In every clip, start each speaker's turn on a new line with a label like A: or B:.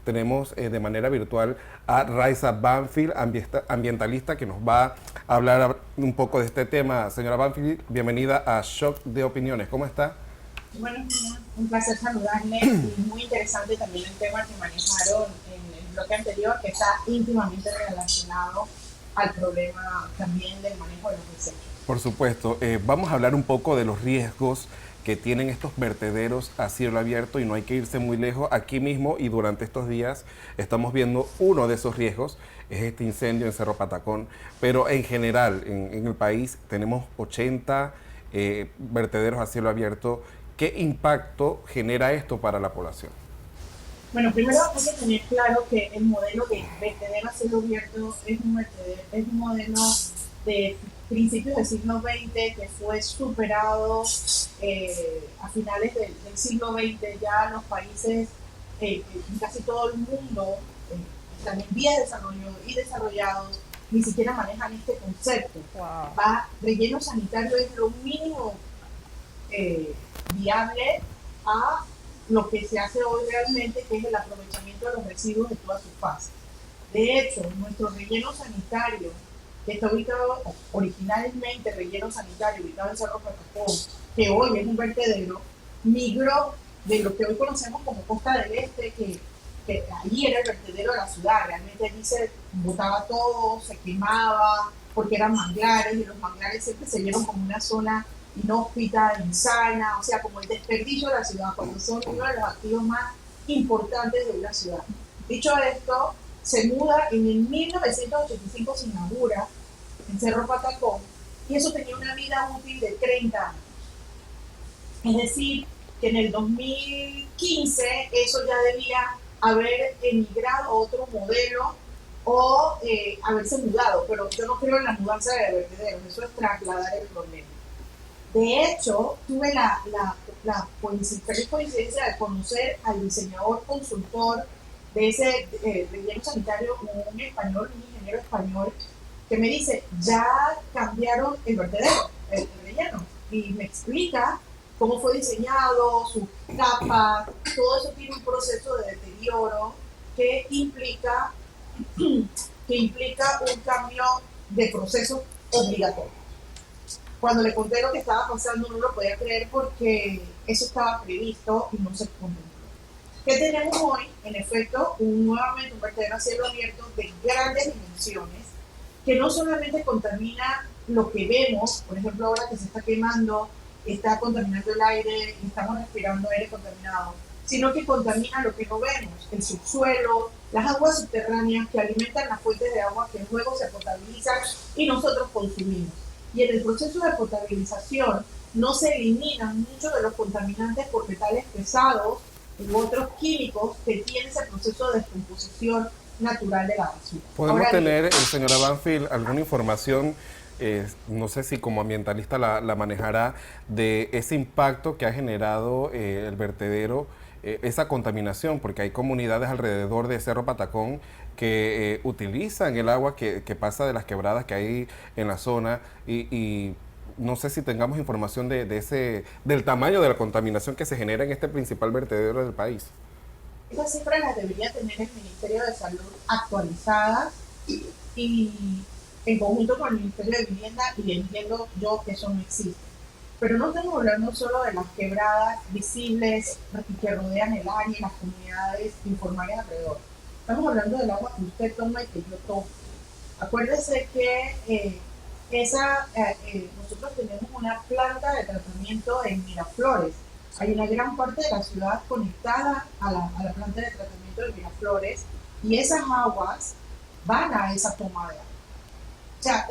A: tenemos de manera virtual a Raiza Banfield, ambientalista, que nos va a hablar un poco de este tema. Señora Banfield, bienvenida a Shock de Opiniones. ¿Cómo está?
B: Buenos días, un placer saludarle y muy interesante también el tema que manejaron en el bloque anterior, que está íntimamente relacionado al problema también del manejo de los desechos.
A: Por supuesto, vamos a hablar un poco de los riesgos que tienen estos vertederos a cielo abierto y no hay que irse muy lejos. Aquí mismo y durante estos días estamos viendo uno de esos riesgos, es este incendio en Cerro Patacón, pero en general en el país tenemos 80 vertederos a cielo abierto. ¿Qué impacto genera esto para la población?
B: Bueno, primero hay que tener claro que el modelo de vertedero a cielo abierto es un modelo de principios del siglo XX que fue superado a finales del siglo XX. Ya los países, en casi todo el mundo, están en vía de desarrollo y desarrollados, ni siquiera manejan este concepto.
C: Wow.
B: Relleno sanitario es lo mínimo eh, viable a lo que se hace hoy realmente, que es el aprovechamiento de los residuos de todas sus fases. De hecho, nuestro relleno sanitario, que está ubicado originalmente, relleno sanitario ubicado en Cerro Patacón, que hoy es un vertedero, migró de lo que hoy conocemos como Costa del Este, que ahí era el vertedero de la ciudad. Realmente allí se botaba todo, se quemaba, porque eran manglares, y los manglares siempre se vieron como una zona inhóspita, insana, o sea, como el desperdicio de la ciudad, cuando son uno de los activos más importantes de una ciudad. Dicho esto, se muda en el 1985, se inaugura en Cerro Patacón, y eso tenía una vida útil de 30 años. Es decir, que en el 2015 eso ya debía haber emigrado a otro modelo o haberse mudado, pero yo no creo en la mudanza de vertederos, eso es trasladar el problema. De hecho, tuve la coincidencia de conocer al diseñador consultor de ese relleno sanitario, un español, un ingeniero español, que me dice, ya cambiaron el vertedero, el relleno, y me explica cómo fue diseñado, sus capas, todo eso tiene un proceso de deterioro que implica, que implica un cambio de proceso obligatorio. Cuando le conté lo que estaba pasando no lo podía creer porque eso estaba previsto y no se contempló. ¿Qué tenemos hoy? En efecto, nuevamente un vertedero a cielo abierto de grandes dimensiones que no solamente contamina lo que vemos, por ejemplo ahora que se está quemando, está contaminando el aire, estamos respirando aire contaminado, sino que contamina lo que no vemos, el subsuelo, las aguas subterráneas que alimentan las fuentes de agua que luego se potabilizan y nosotros consumimos. Y en el proceso de potabilización no se eliminan muchos de los contaminantes por metales pesados u otros químicos que tiene ese proceso de descomposición natural de la basura.
A: ¿Podemos tener, señora Banfield, alguna información, no sé si como ambientalista la manejará, de ese impacto que ha generado el vertedero, esa contaminación? Porque hay comunidades alrededor de Cerro Patacón que utilizan el agua que pasa de las quebradas que hay en la zona y no sé si tengamos información del tamaño de la contaminación que se genera en este principal vertedero del país.
B: Esas cifras las debería tener el Ministerio de Salud actualizadas y en conjunto con el Ministerio de Vivienda, y entiendo yo que eso no existe. Pero no estamos hablando solo de las quebradas visibles que rodean el área y las comunidades informales alrededor. Estamos hablando del agua que usted toma y que yo tomo. Acuérdese que nosotros tenemos una planta de tratamiento en Miraflores. Hay una gran parte de la ciudad conectada a la planta de tratamiento de Miraflores y esas aguas van a esa toma de agua. O sea,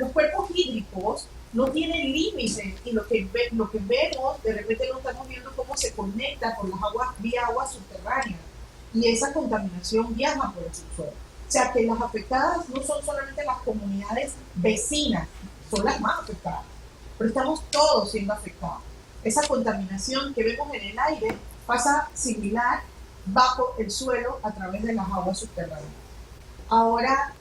B: los cuerpos hídricos no tienen límites y lo que vemos, de repente no estamos viendo cómo se conecta con las aguas vía aguas subterráneas y esa contaminación viaja por el subsuelo. O sea, que las afectadas no son solamente las comunidades vecinas, son las más afectadas, pero estamos todos siendo afectados. Esa contaminación que vemos en el aire pasa similar bajo el suelo a través de las aguas subterráneas. Ahora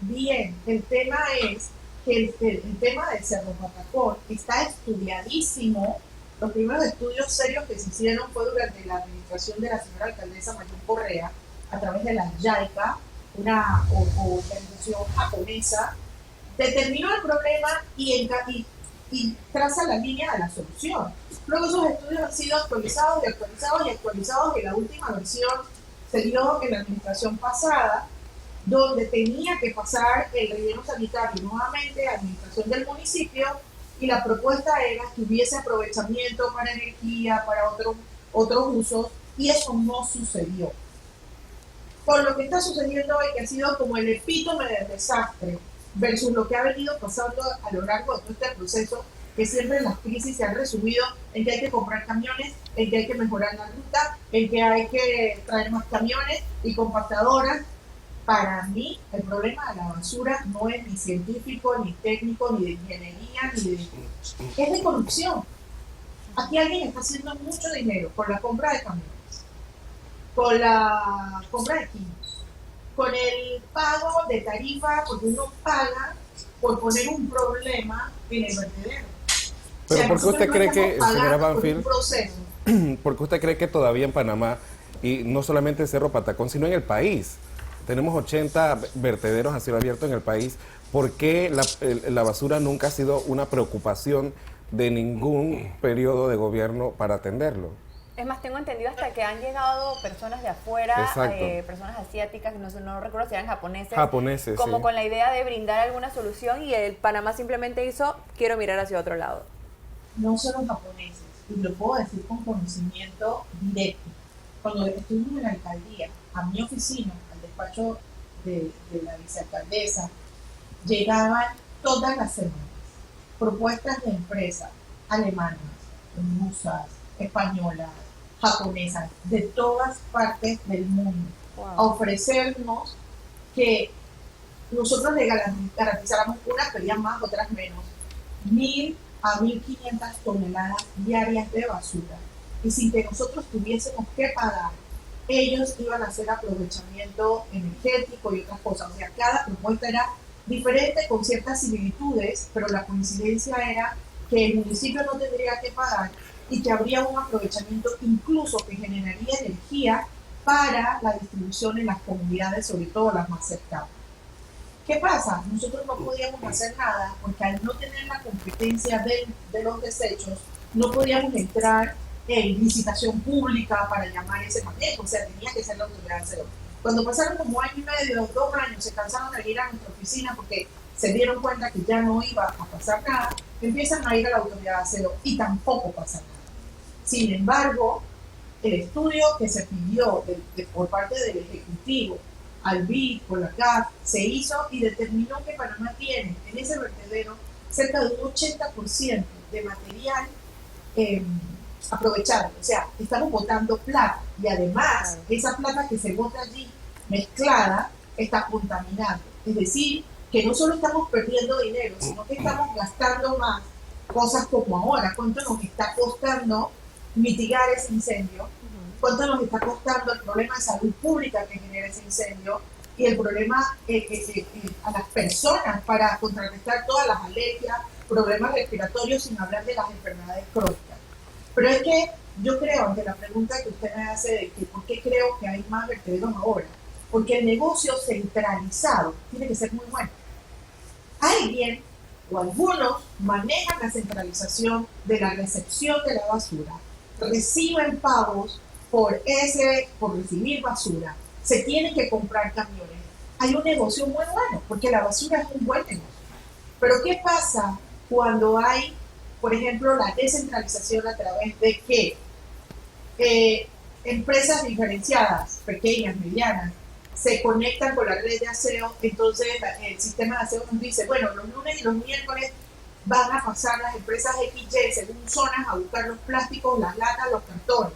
B: bien, el tema es que el tema del Cerro Patacón está estudiadísimo Los primeros estudios serios que se hicieron fue durante la administración de la señora alcaldesa Mayún Correa, a través de la JICA, una organización japonesa, determinó el problema y traza la línea de la solución. Luego esos estudios han sido actualizados y actualizados y actualizados, y la última versión se dio en la administración pasada, donde tenía que pasar el relleno sanitario nuevamente a administración del municipio, y la propuesta era que hubiese aprovechamiento para energía, para otros usos, y eso no sucedió. Por lo que está sucediendo hoy, que ha sido como el epítome del desastre, versus lo que ha venido pasando a lo largo de todo este proceso, que siempre en las crisis se han resumido en que hay que comprar camiones, en que hay que mejorar la ruta, en que hay que traer más camiones y compactadoras. Para mí, el problema de la basura no es ni científico, ni técnico, ni de ingeniería, es de corrupción. Aquí alguien está haciendo mucho dinero con la compra de camiones, con la compra de químicos, con el pago de tarifa, porque uno paga por poner un problema en el vertedero.
A: Pero ¿por qué usted cree que, señora Banfield,
B: proceso.
A: por qué usted cree que todavía en Panamá, y no solamente en Cerro Patacón, sino en el país, tenemos 80 vertederos a cielo abierto en el país? ¿Por qué la basura nunca ha sido una preocupación de ningún periodo de gobierno para atenderlo?
C: Es más, tengo entendido hasta que han llegado personas de afuera, personas asiáticas, no recuerdo si eran japoneses, como
A: sí,
C: con la idea de brindar alguna solución, y el Panamá simplemente hizo, quiero mirar hacia otro lado.
B: No solo japoneses, y lo puedo decir con conocimiento directo. Cuando estuvimos en la alcaldía, a mi oficina, al despacho de la vicealcaldesa, llegaban todas las semanas propuestas de empresas alemanas, rusas, españolas, japonesas, de todas partes del mundo, a ofrecernos que nosotros le garantizáramos, unas pedían más, otras menos, 1.000 a 1.500 toneladas diarias de basura, y sin que nosotros tuviésemos que pagar, ellos iban a hacer aprovechamiento energético y otras cosas. O sea, cada propuesta era diferente, con ciertas similitudes, pero la coincidencia era que el municipio no tendría que pagar y que habría un aprovechamiento incluso que generaría energía para la distribución en las comunidades, sobre todo las más cercanas. ¿Qué pasa? Nosotros no podíamos hacer nada porque, al no tener la competencia de los desechos, no podíamos entrar en licitación pública para llamar ese manejo, o sea, tenía que ser la autoridad de aseo. Cuando pasaron como año y medio, 2 años, se cansaron de ir a nuestra oficina porque se dieron cuenta que ya no iba a pasar nada, empiezan a ir a la autoridad de aseo y tampoco pasa nada. Sin embargo, el estudio que se pidió por parte del Ejecutivo al BID, por la CAF, se hizo y determinó que Panamá tiene en ese vertedero cerca de un 80% de material aprovechable. O sea, estamos botando plata, y además esa plata que se bota allí mezclada está contaminando. Es decir, que no solo estamos perdiendo dinero, sino que estamos gastando más. Cosas como ahora, ¿cuánto nos está costando mitigar ese incendio? ¿Cuánto nos está costando el problema de salud pública que genera ese incendio? Y el problema a las personas para contrarrestar todas las alergias, problemas respiratorios, sin hablar de las enfermedades crónicas. Pero es que yo creo, ante la pregunta que usted me hace de que por qué creo que hay más vertederos ahora, porque el negocio centralizado tiene que ser muy bueno. Alguien o algunos manejan la centralización de la recepción de la basura, reciben pagos por recibir basura, se tienen que comprar camiones. Hay un negocio muy bueno, porque la basura es un buen negocio. Pero ¿qué pasa cuando hay, por ejemplo, la descentralización a través de que empresas diferenciadas, pequeñas, medianas, se conectan con la red de aseo? Entonces el sistema de aseo nos dice, bueno, los lunes y los miércoles van a pasar las empresas XY según zonas a buscar los plásticos, las latas, los cartones.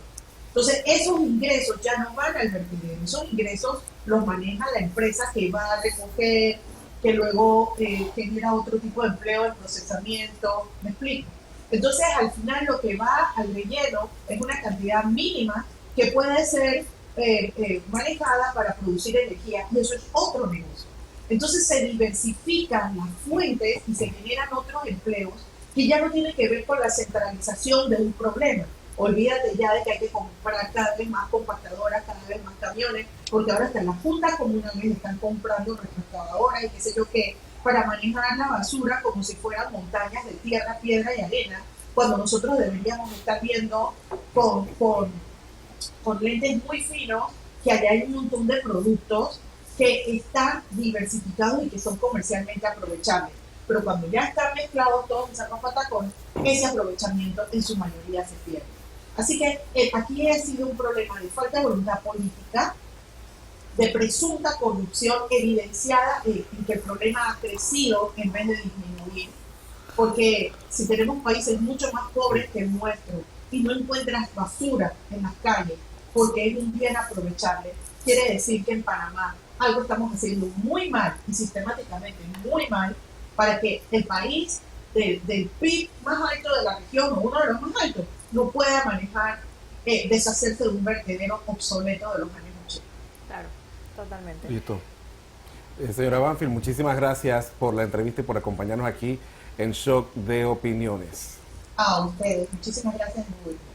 B: Entonces esos ingresos ya no van al vertedero, esos ingresos los maneja la empresa que va a recoger, que luego genera otro tipo de empleo, el procesamiento. ¿Me explico? Entonces al final lo que va al relleno es una cantidad mínima que puede ser manejada para producir energía, y eso es otro negocio. Entonces se diversifican las fuentes y se generan otros empleos que ya no tiene que ver con la centralización de un problema. Olvídate ya de que hay que comprar cada vez más compactadoras, cada vez más camiones, porque ahora hasta en las juntas comunales están comprando retroexcavadoras y qué sé yo qué, para manejar la basura como si fueran montañas de tierra, piedra y arena, cuando nosotros deberíamos estar viendo con lentes muy finos que allá hay un montón de productos que están diversificados y que son comercialmente aprovechables. Pero cuando ya están mezclados todos en saco patacón, ese aprovechamiento en su mayoría se pierde. Así que aquí ha sido un problema de falta de voluntad política, de presunta corrupción evidenciada en que el problema ha crecido en vez de disminuir. Porque si tenemos países mucho más pobres que el nuestro y no encuentras basura en las calles porque es un bien aprovechable, quiere decir que en Panamá algo estamos haciendo muy mal y sistemáticamente muy mal para que el país del PIB más alto de la región, o uno de los más altos, no pueda manejar, deshacerse de un vertedero obsoleto de los años 80.
C: Claro, totalmente.
A: Listo. Señora Banfield, muchísimas gracias por la entrevista y por acompañarnos aquí en Shock de Opiniones.
B: A ustedes, muchísimas gracias. Muy bien.